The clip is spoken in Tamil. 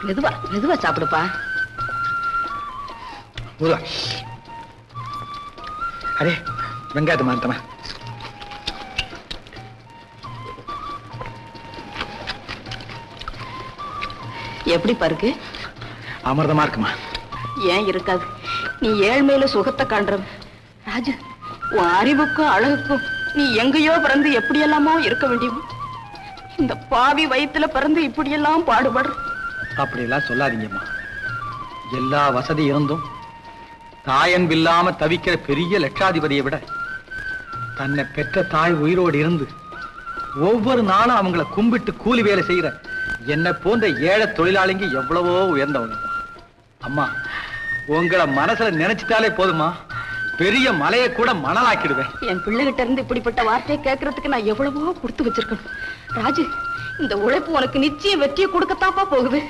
மெதுவா மெதுவா சாப்பிடுப்பா. அரே வெங்காயத்தை மாத்தமா. எப்படி பாருக்கு? அமிர்தமா இருக்குமா? ஏன் இருக்காது? நீ ஏழ்மையில சுகத்தை காண்ற ராஜு. உன் அறிவுக்கும் அழகுக்கும் நீ எங்கேயோ பிறந்து எப்படியெல்லாமோ இருக்க வேண்டியவன். இந்த பாவி வயிற்றுல பிறந்து இப்படியெல்லாம் பாடுபடுற. அப்படியெல்லாம் சொல்லாதீங்கம்மா. எல்லா வசதி இருந்தும் தாயன்பில்லாம தவிக்கிற பெரிய லட்சாதிபதியை விட தன்னை பெற்ற தாய் உயிரோடு இருந்து ஒவ்வொரு நாளும் அவங்கள கும்பிட்டு கூலி வேலை செய்யற என்ன போன்ற ஏழை தொழிலாளிங்க எவ்வளவோ உயர்ந்தவங்க. அம்மா, உங்களை மனசுல நினைச்சிட்டாலே போதுமா, பெரிய மலையை கூட மணலாக்கிடுவேன். என் பிள்ளைகிட்ட இருந்து இப்படிப்பட்ட வார்த்தையை கேட்கறதுக்கு நான் எவ்வளவோ கொடுத்து வச்சிருக்கணும். ராஜு, இந்த உழைப்பு உனக்கு நிச்சயம் வெற்றியை கொடுக்கத்தாப்பா போகுது.